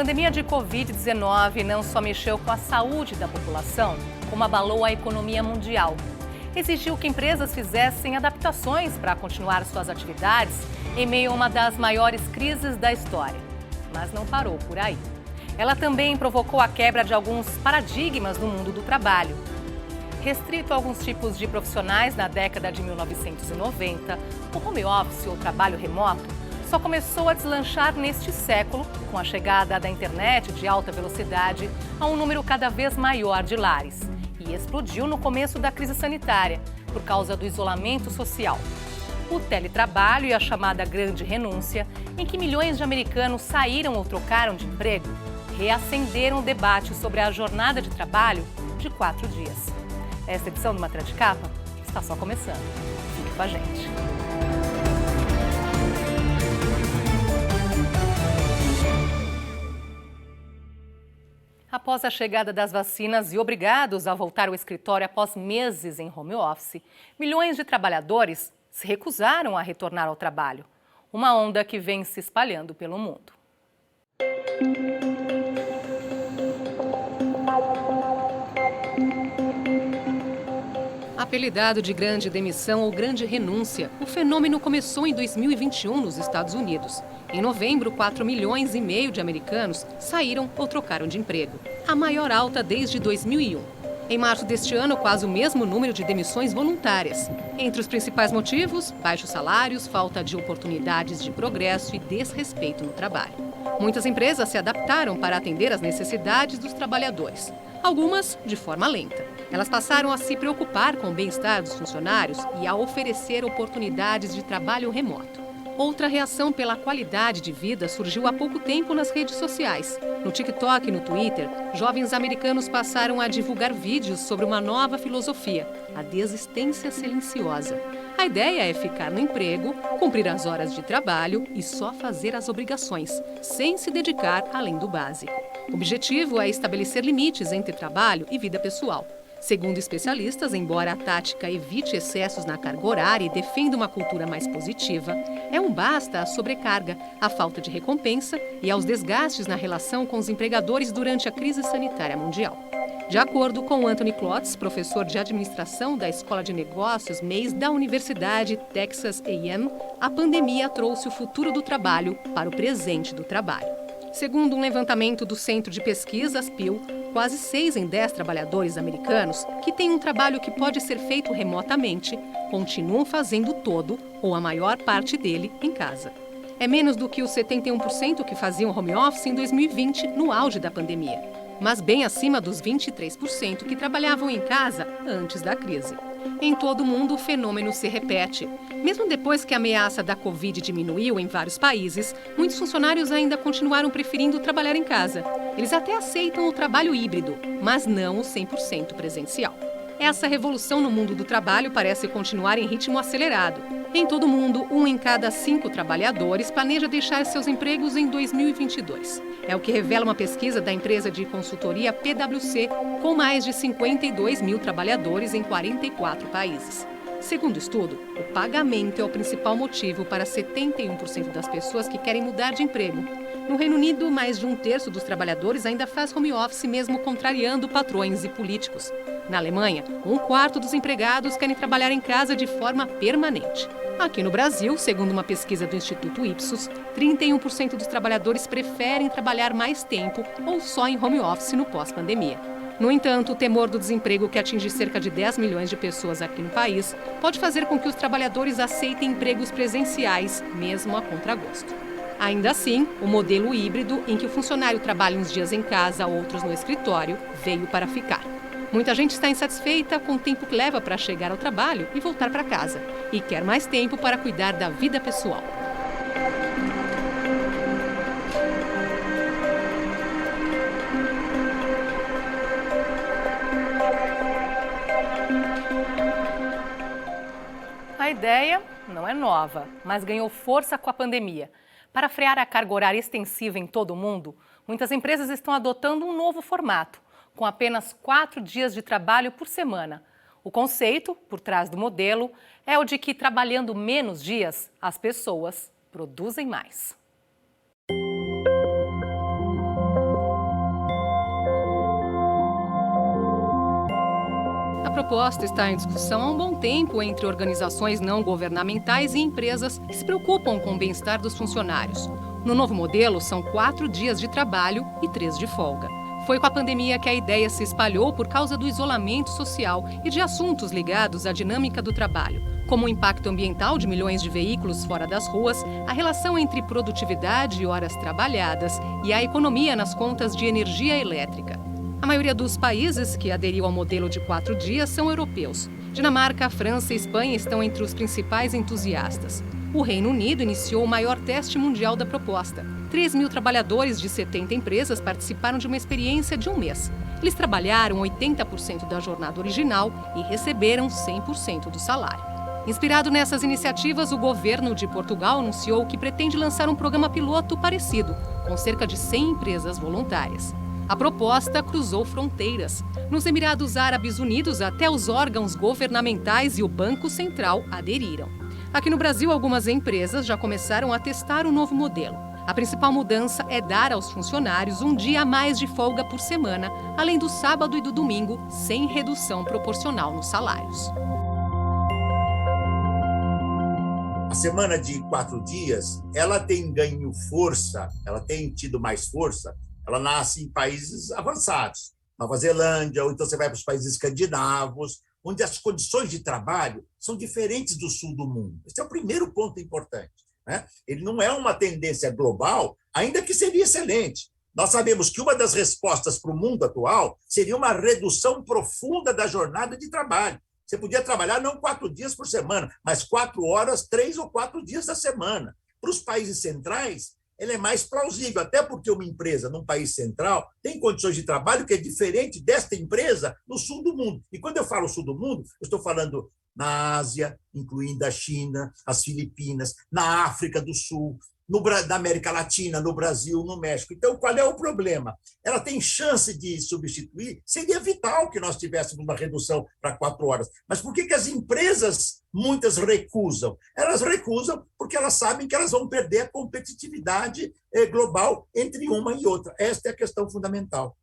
pandemia de Covid-19 não só mexeu com a saúde da população, como abalou a economia mundial. Exigiu que empresas fizessem adaptações para continuar suas atividades em meio a uma das maiores crises da história. Mas não parou por aí. Ela também provocou a quebra de alguns paradigmas no mundo do trabalho. Restrito a alguns tipos de profissionais na década de 1990, o home office ou trabalho remoto só começou a deslanchar neste século, com a chegada da internet de alta velocidade a um número cada vez maior de lares. E explodiu no começo da crise sanitária, por causa do isolamento social. O teletrabalho e a chamada grande renúncia, em que milhões de americanos saíram ou trocaram de emprego, reacenderam o debate sobre a jornada de trabalho de 4 dias. Esta edição do Matéria de Capa está só começando. Fique com a gente. Após a chegada das vacinas e obrigados a voltar ao escritório após meses em home office, milhões de trabalhadores se recusaram a retornar ao trabalho. Uma onda que vem se espalhando pelo mundo. Apelidado de grande demissão ou grande renúncia, o fenômeno começou em 2021 nos Estados Unidos. Em novembro, 4,5 milhões de americanos saíram ou trocaram de emprego, a maior alta desde 2001. Em março deste ano, quase o mesmo número de demissões voluntárias. Entre os principais motivos, baixos salários, falta de oportunidades de progresso e desrespeito no trabalho. Muitas empresas se adaptaram para atender às necessidades dos trabalhadores, algumas de forma lenta. Elas passaram a se preocupar com o bem-estar dos funcionários e a oferecer oportunidades de trabalho remoto. Outra reação pela qualidade de vida surgiu há pouco tempo nas redes sociais. No TikTok e no Twitter, jovens americanos passaram a divulgar vídeos sobre uma nova filosofia, a desistência silenciosa. A ideia é ficar no emprego, cumprir as horas de trabalho e só fazer as obrigações, sem se dedicar além do básico. O objetivo é estabelecer limites entre trabalho e vida pessoal. Segundo especialistas, embora a tática evite excessos na carga horária e defenda uma cultura mais positiva, é um basta à sobrecarga, à falta de recompensa e aos desgastes na relação com os empregadores durante a crise sanitária mundial. De acordo com Anthony Klotz, professor de administração da Escola de Negócios Mays da Universidade Texas A&M, a pandemia trouxe o futuro do trabalho para o presente do trabalho. Segundo um levantamento do Centro de Pesquisas Pew, quase 6 em 10 trabalhadores americanos que têm um trabalho que pode ser feito remotamente continuam fazendo todo ou a maior parte dele em casa. É menos do que os 71% que faziam home office em 2020, no auge da pandemia, mas bem acima dos 23% que trabalhavam em casa antes da crise. Em todo o mundo, o fenômeno se repete. Mesmo depois que a ameaça da Covid diminuiu em vários países, muitos funcionários ainda continuaram preferindo trabalhar em casa. Eles até aceitam o trabalho híbrido, mas não o 100% presencial. Essa revolução no mundo do trabalho parece continuar em ritmo acelerado. Em todo o mundo, 1 em cada 5 trabalhadores planeja deixar seus empregos em 2022. É o que revela uma pesquisa da empresa de consultoria PwC, com mais de 52 mil trabalhadores em 44 países. Segundo o estudo, o pagamento é o principal motivo para 71% das pessoas que querem mudar de emprego. No Reino Unido, mais de 1/3 dos trabalhadores ainda faz home office mesmo contrariando patrões e políticos. Na Alemanha, 1/4 dos empregados querem trabalhar em casa de forma permanente. Aqui no Brasil, segundo uma pesquisa do Instituto Ipsos, 31% dos trabalhadores preferem trabalhar mais tempo ou só em home office no pós-pandemia. No entanto, o temor do desemprego, que atinge cerca de 10 milhões de pessoas aqui no país, pode fazer com que os trabalhadores aceitem empregos presenciais, mesmo a contragosto. Ainda assim, o modelo híbrido, em que o funcionário trabalha uns dias em casa, outros no escritório, veio para ficar. Muita gente está insatisfeita com o tempo que leva para chegar ao trabalho e voltar para casa, e quer mais tempo para cuidar da vida pessoal. A ideia não é nova, mas ganhou força com a pandemia. Para frear a carga horária extensiva em todo o mundo, muitas empresas estão adotando um novo formato, com apenas 4 dias de trabalho por semana. O conceito, por trás do modelo, é o de que, trabalhando menos dias, as pessoas produzem mais. A proposta está em discussão há um bom tempo entre organizações não governamentais e empresas que se preocupam com o bem-estar dos funcionários. No novo modelo, são 4 dias de trabalho e 3 de folga. Foi com a pandemia que a ideia se espalhou por causa do isolamento social e de assuntos ligados à dinâmica do trabalho, como o impacto ambiental de milhões de veículos fora das ruas, a relação entre produtividade e horas trabalhadas e a economia nas contas de energia elétrica. A maioria dos países que aderiu ao modelo de 4 dias são europeus. Dinamarca, França e Espanha estão entre os principais entusiastas. O Reino Unido iniciou o maior teste mundial da proposta. 3.000 trabalhadores de 70 empresas participaram de uma experiência de um mês. Eles trabalharam 80% da jornada original e receberam 100% do salário. Inspirado nessas iniciativas, o governo de Portugal anunciou que pretende lançar um programa piloto parecido, com cerca de 100 empresas voluntárias. A proposta cruzou fronteiras. Nos Emirados Árabes Unidos, até os órgãos governamentais e o Banco Central aderiram. Aqui no Brasil, algumas empresas já começaram a testar o novo modelo. A principal mudança é dar aos funcionários um dia a mais de folga por semana, além do sábado e do domingo, sem redução proporcional nos salários. A semana de 4 dias, ela tem ganho força, ela tem tido mais força, ela nasce em países avançados, Nova Zelândia, ou então você vai para os países escandinavos, onde as condições de trabalho são diferentes do sul do mundo. Esse é o primeiro ponto importante, né? Ele não é uma tendência global, ainda que seria excelente. Nós sabemos que uma das respostas para o mundo atual seria uma redução profunda da jornada de trabalho. Você podia trabalhar não 4 dias por semana, mas 4 horas, 3 ou 4 dias da semana. Para os países centrais, ela é mais plausível, até porque uma empresa num país central tem condições de trabalho que é diferente desta empresa no sul do mundo. E quando eu falo sul do mundo, eu estou falando na Ásia, incluindo a China, as Filipinas, na África do Sul, na América Latina, no Brasil, no México. Então, qual é o problema? Ela tem chance de substituir? Seria vital que nós tivéssemos uma redução para 4 horas. Mas por que as empresas, muitas, recusam? Elas recusam porque elas sabem que elas vão perder a competitividade global entre uma e outra. Esta é a questão fundamental.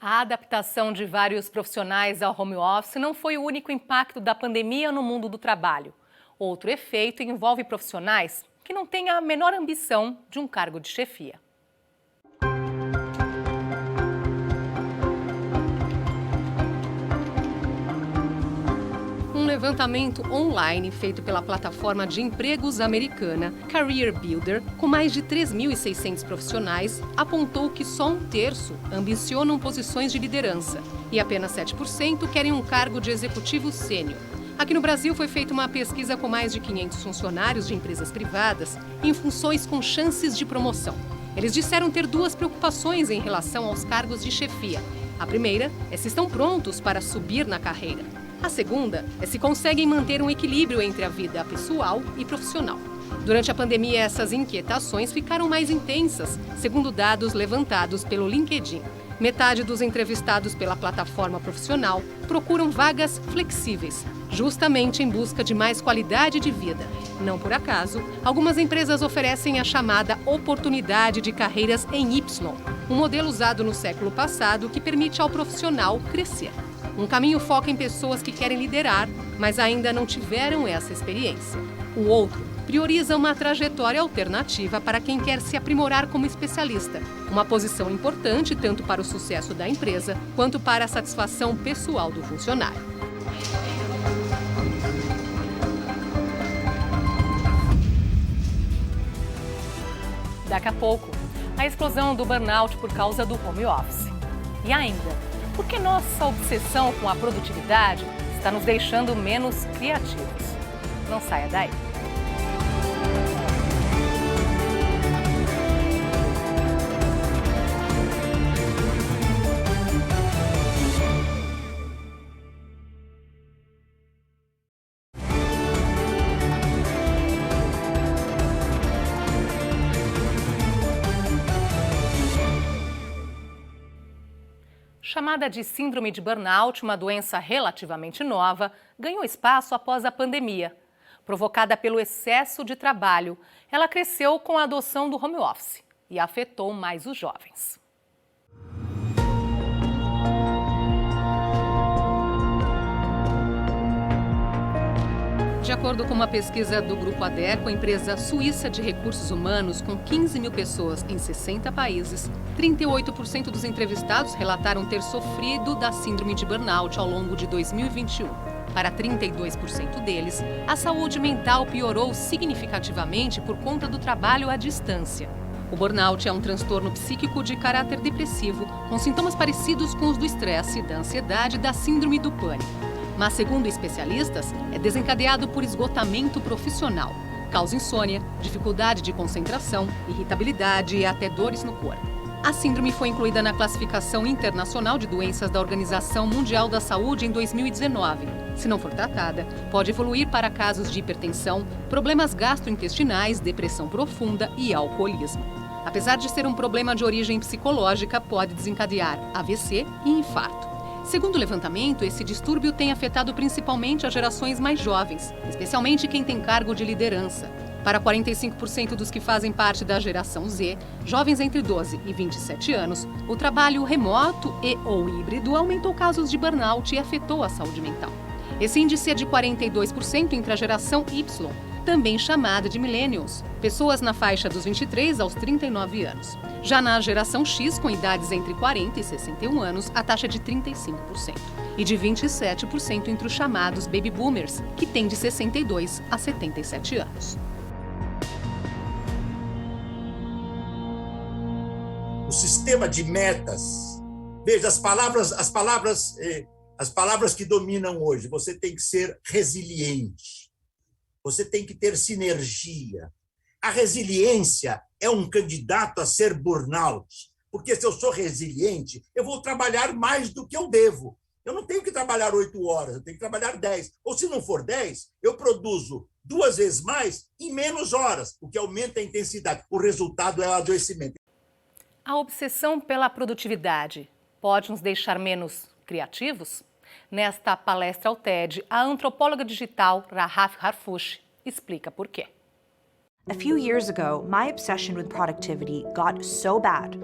A adaptação de vários profissionais ao home office não foi o único impacto da pandemia no mundo do trabalho. Outro efeito envolve profissionais que não têm a menor ambição de um cargo de chefia. Um levantamento online feito pela plataforma de empregos americana Career Builder, com mais de 3.600 profissionais, apontou que só 1/3 ambicionam posições de liderança e apenas 7% querem um cargo de executivo sênior. Aqui no Brasil foi feita uma pesquisa com mais de 500 funcionários de empresas privadas em funções com chances de promoção. Eles disseram ter 2 preocupações em relação aos cargos de chefia. A primeira é se estão prontos para subir na carreira. A segunda é se conseguem manter um equilíbrio entre a vida pessoal e profissional. Durante a pandemia, essas inquietações ficaram mais intensas, segundo dados levantados pelo LinkedIn. Metade dos entrevistados pela plataforma profissional procuram vagas flexíveis, justamente em busca de mais qualidade de vida. Não por acaso, algumas empresas oferecem a chamada oportunidade de carreiras em Y, um modelo usado no século passado que permite ao profissional crescer. Um caminho foca em pessoas que querem liderar, mas ainda não tiveram essa experiência. O outro prioriza uma trajetória alternativa para quem quer se aprimorar como especialista, uma posição importante tanto para o sucesso da empresa quanto para a satisfação pessoal do funcionário. Daqui a pouco, a explosão do burnout por causa do home office. E ainda, por que nossa obsessão com a produtividade está nos deixando menos criativos? Não saia daí. Chamada de síndrome de burnout, uma doença relativamente nova, ganhou espaço após a pandemia. Provocada pelo excesso de trabalho, ela cresceu com a adoção do home office e afetou mais os jovens. acordo com uma pesquisa do Grupo Adecco, empresa suíça de recursos humanos com 15 mil pessoas em 60 países, 38% dos entrevistados relataram ter sofrido da síndrome de burnout ao longo de 2021. Para 32% deles, a saúde mental piorou significativamente por conta do trabalho à distância. O burnout é um transtorno psíquico de caráter depressivo, com sintomas parecidos com os do estresse, da ansiedade e da síndrome do pânico. Mas, segundo especialistas, é desencadeado por esgotamento profissional. Causa insônia, dificuldade de concentração, irritabilidade e até dores no corpo. A síndrome foi incluída na Classificação Internacional de Doenças da Organização Mundial da Saúde em 2019. Se não for tratada, pode evoluir para casos de hipertensão, problemas gastrointestinais, depressão profunda e alcoolismo. Apesar de ser um problema de origem psicológica, pode desencadear AVC e infarto. Segundo o levantamento, esse distúrbio tem afetado principalmente as gerações mais jovens, especialmente quem tem cargo de liderança. Para 45% dos que fazem parte da geração Z, jovens entre 12 e 27 anos, o trabalho remoto e/ou híbrido aumentou casos de burnout e afetou a saúde mental. Esse índice é de 42% entre a geração Y, também chamada de millennials, pessoas na faixa dos 23 aos 39 anos. Já na geração X, com idades entre 40 e 61 anos, a taxa é de 35%. E de 27% entre os chamados baby boomers, que têm de 62 a 77 anos. O sistema de metas, veja, as palavras que dominam hoje, você tem que ser resiliente, você tem que ter sinergia. A resiliência é um candidato a ser burnout, porque se eu sou resiliente, eu vou trabalhar mais do que eu devo. Eu não tenho que trabalhar 8 horas, eu tenho que trabalhar 10. Ou se não for 10, eu produzo 2 vezes mais em menos horas, o que aumenta a intensidade. O resultado é o adoecimento. A obsessão pela produtividade pode nos deixar menos criativos? Nesta palestra ao TED, a antropóloga digital Rahaf Harfouch explica por quê. A few years ago, my obsession with productivity got so bad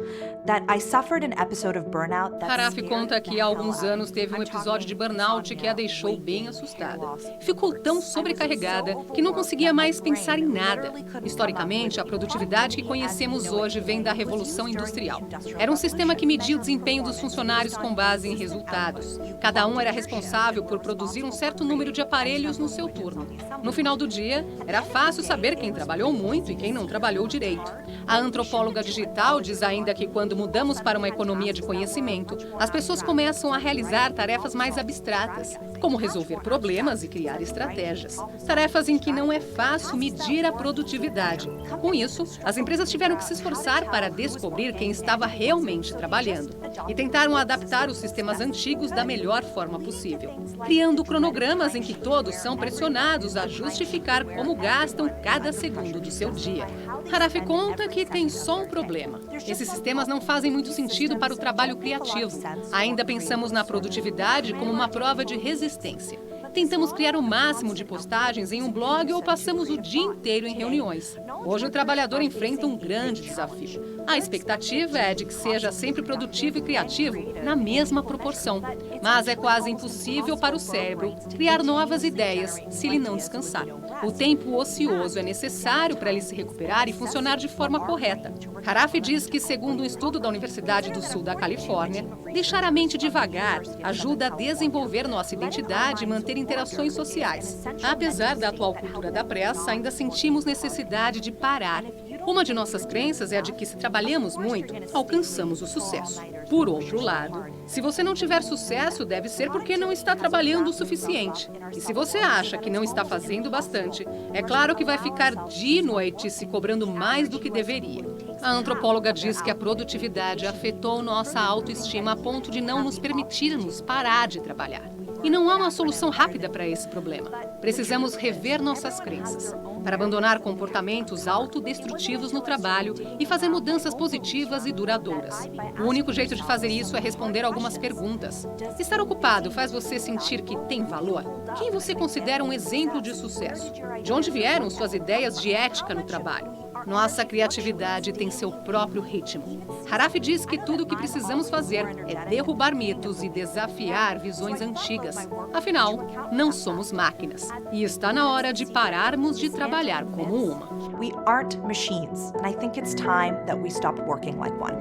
that I suffered an episode of burnout that Rahaf conta que há alguns anos teve um episódio de burnout que a deixou bem assustada. Ficou tão sobrecarregada que não conseguia mais pensar em nada. Historicamente, a produtividade que conhecemos hoje vem da Revolução Industrial. Era um sistema que media o desempenho dos funcionários com base em resultados. Cada um era responsável por produzir um certo número de aparelhos no seu turno. No final do dia, era fácil saber quem trabalhou muito e quem não trabalhou direito. A antropóloga digital diz ainda que quando mudamos para uma economia de conhecimento, as pessoas começam a realizar tarefas mais abstratas, como resolver problemas e criar estratégias. Tarefas em que não é fácil medir a produtividade. Com isso, as empresas tiveram que se esforçar para descobrir quem estava realmente trabalhando e tentaram adaptar os sistemas antigos da melhor forma possível, criando cronogramas em que todos são pressionados a justificar como gastam cada segundo do seu dia. Rahaf conta que tem só um problema. Esses sistemas não fazem muito sentido para o trabalho criativo. Ainda pensamos na produtividade como uma prova de resistência. Tentamos criar o máximo de postagens em um blog ou passamos o dia inteiro em reuniões. Hoje o trabalhador enfrenta um grande desafio. A expectativa é de que seja sempre produtivo e criativo na mesma proporção. Mas é quase impossível para o cérebro criar novas ideias se ele não descansar. O tempo ocioso é necessário para ele se recuperar e funcionar de forma correta. Rahaf diz que, segundo um estudo da Universidade do Sul da Califórnia, deixar a mente devagar ajuda a desenvolver nossa identidade e manter interações sociais. Apesar da atual cultura da pressa, ainda sentimos necessidade de parar. Uma de nossas crenças é a de que, se trabalhamos muito, alcançamos o sucesso. Por outro lado, se você não tiver sucesso, deve ser porque não está trabalhando o suficiente. E se você acha que não está fazendo bastante, é claro que vai ficar de noite se cobrando mais do que deveria. A antropóloga diz que a produtividade afetou nossa autoestima a ponto de não nos permitirmos parar de trabalhar. E não há uma solução rápida para esse problema. Precisamos rever nossas crenças, para abandonar comportamentos autodestrutivos no trabalho e fazer mudanças positivas e duradouras. O único jeito de fazer isso é responder algumas perguntas. Estar ocupado faz você sentir que tem valor? Quem você considera um exemplo de sucesso? De onde vieram suas ideias de ética no trabalho? Nossa criatividade tem seu próprio ritmo. Haraf diz que tudo o que precisamos fazer é derrubar mitos e desafiar visões antigas. Afinal, não somos máquinas. E está na hora de pararmos de trabalhar como uma. We aren't machines, and I think it's time that we stop working like one.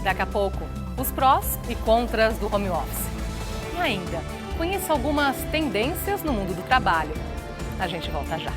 Daqui a pouco, os prós e contras do home office. E ainda, conheça algumas tendências no mundo do trabalho. A gente volta já.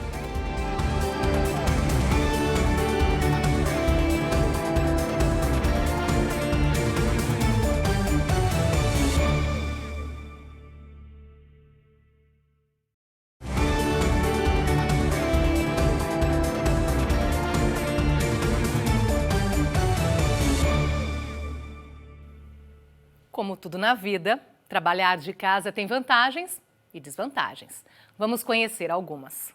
Como tudo na vida, trabalhar de casa tem vantagens e desvantagens. Vamos conhecer algumas.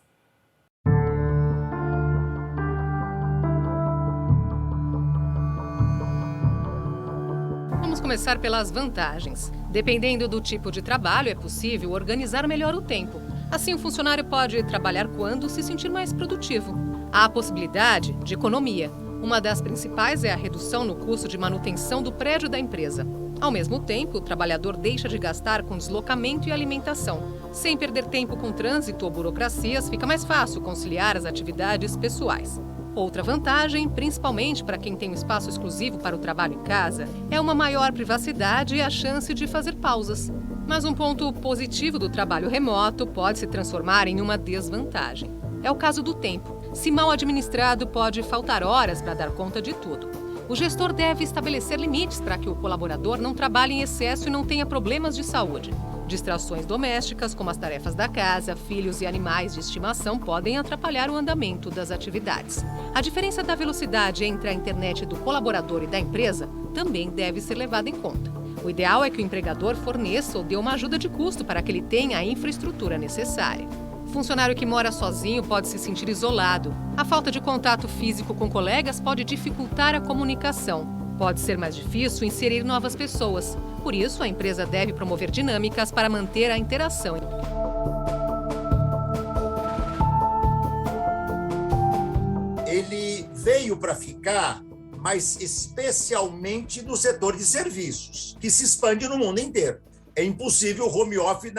Vamos começar pelas vantagens. Dependendo do tipo de trabalho, é possível organizar melhor o tempo. Assim, o funcionário pode trabalhar quando se sentir mais produtivo. Há a possibilidade de economia. Uma das principais é a redução no custo de manutenção do prédio da empresa. Ao mesmo tempo, o trabalhador deixa de gastar com deslocamento e alimentação. Sem perder tempo com trânsito ou burocracias, fica mais fácil conciliar as atividades pessoais. Outra vantagem, principalmente para quem tem um espaço exclusivo para o trabalho em casa, é uma maior privacidade e a chance de fazer pausas. Mas um ponto positivo do trabalho remoto pode se transformar em uma desvantagem. É o caso do tempo. Se mal administrado, pode faltar horas para dar conta de tudo. O gestor deve estabelecer limites para que o colaborador não trabalhe em excesso e não tenha problemas de saúde. Distrações domésticas, como as tarefas da casa, filhos e animais de estimação, podem atrapalhar o andamento das atividades. A diferença da velocidade entre a internet do colaborador e da empresa também deve ser levada em conta. O ideal é que o empregador forneça ou dê uma ajuda de custo para que ele tenha a infraestrutura necessária. O funcionário que mora sozinho pode se sentir isolado. A falta de contato físico com colegas pode dificultar a comunicação. Pode ser mais difícil inserir novas pessoas. Por isso, a empresa deve promover dinâmicas para manter a interação. Ele veio para ficar, mas especialmente no setor de serviços, que se expande no mundo inteiro. É impossível o home office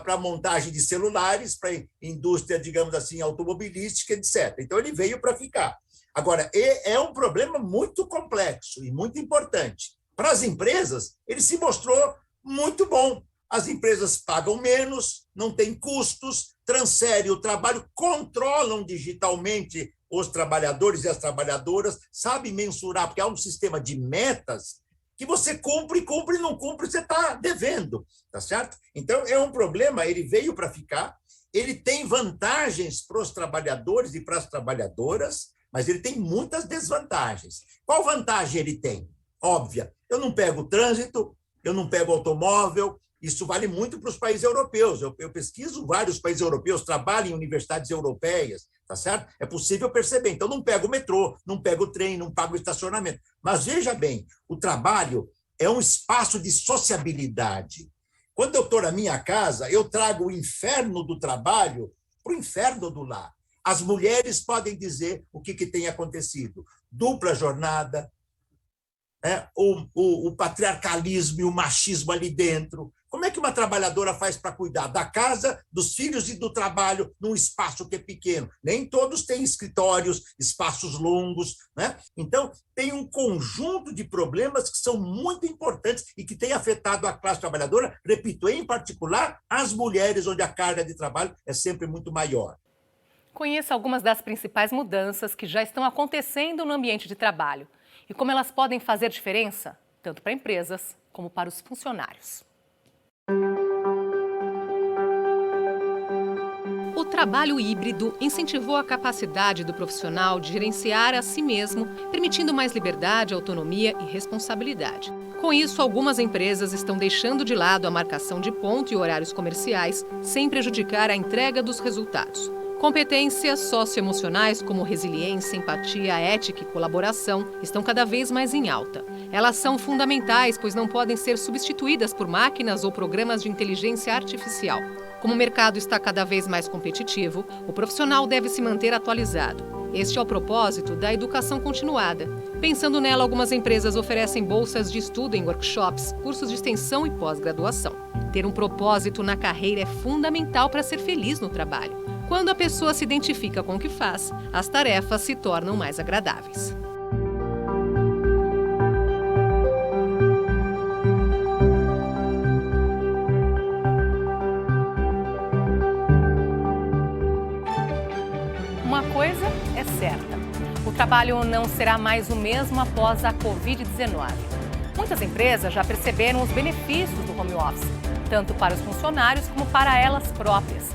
para montagem de celulares, para indústria, digamos assim, automobilística, etc. Então, ele veio para ficar. Agora, é um problema muito complexo e muito importante. Para as empresas, ele se mostrou muito bom. As empresas pagam menos, não têm custos, transferem o trabalho, controlam digitalmente os trabalhadores e as trabalhadoras, sabem mensurar, porque há um sistema de metas que você cumpre, não cumpre, você está devendo, tá certo? Então, é um problema, ele veio para ficar, ele tem vantagens para os trabalhadores e para as trabalhadoras, mas ele tem muitas desvantagens. Qual vantagem ele tem? Óbvia, eu não pego trânsito, eu não pego automóvel, isso vale muito para os países europeus. Eu pesquiso vários países europeus, trabalho em universidades europeias, tá certo? É possível perceber. Então, não pego o metrô, não pego o trem, não pago o estacionamento. Mas veja bem, o trabalho é um espaço de sociabilidade. Quando eu estou na minha casa, eu trago o inferno do trabalho para o inferno do lar. As mulheres podem dizer o que tem acontecido. Dupla jornada, o patriarcalismo e o machismo ali dentro. Como é que uma trabalhadora faz para cuidar da casa, dos filhos e do trabalho num espaço que é pequeno? Nem todos têm escritórios, espaços longos, né? Então, tem um conjunto de problemas que são muito importantes e que têm afetado a classe trabalhadora, repito, em particular as mulheres, onde a carga de trabalho é sempre muito maior. Conheça algumas das principais mudanças que já estão acontecendo no ambiente de trabalho e como elas podem fazer diferença, tanto para empresas como para os funcionários. O trabalho híbrido incentivou a capacidade do profissional de gerenciar a si mesmo, permitindo mais liberdade, autonomia e responsabilidade. Com isso, algumas empresas estão deixando de lado a marcação de ponto e horários comerciais, sem prejudicar a entrega dos resultados. Competências socioemocionais como resiliência, empatia, ética e colaboração estão cada vez mais em alta. Elas são fundamentais, pois não podem ser substituídas por máquinas ou programas de inteligência artificial. Como o mercado está cada vez mais competitivo, o profissional deve se manter atualizado. Este é o propósito da educação continuada. Pensando nela, algumas empresas oferecem bolsas de estudo em workshops, cursos de extensão e pós-graduação. Ter um propósito na carreira é fundamental para ser feliz no trabalho. Quando a pessoa se identifica com o que faz, as tarefas se tornam mais agradáveis. Uma coisa é certa: o trabalho não será mais o mesmo após a Covid-19. Muitas empresas já perceberam os benefícios do home office, tanto para os funcionários como para elas próprias.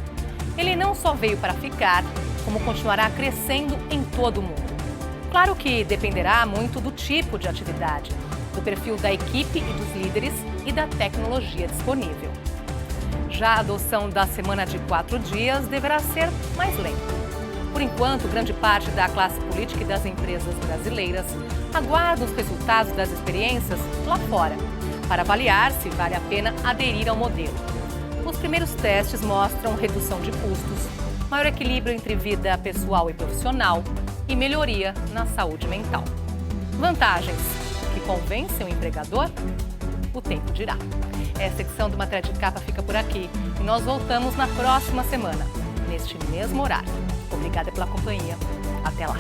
Ele não só veio para ficar, como continuará crescendo em todo o mundo. Claro que dependerá muito do tipo de atividade, do perfil da equipe e dos líderes e da tecnologia disponível. Já a adoção da semana de 4 dias deverá ser mais lenta. Por enquanto, grande parte da classe política e das empresas brasileiras aguarda os resultados das experiências lá fora, para avaliar se vale a pena aderir ao modelo. Os primeiros testes mostram redução de custos, maior equilíbrio entre vida pessoal e profissional e melhoria na saúde mental. Vantagens que convencem o empregador? O tempo dirá. Essa edição do Matéria de Capa fica por aqui e nós voltamos na próxima semana, neste mesmo horário. Obrigada pela companhia. Até lá.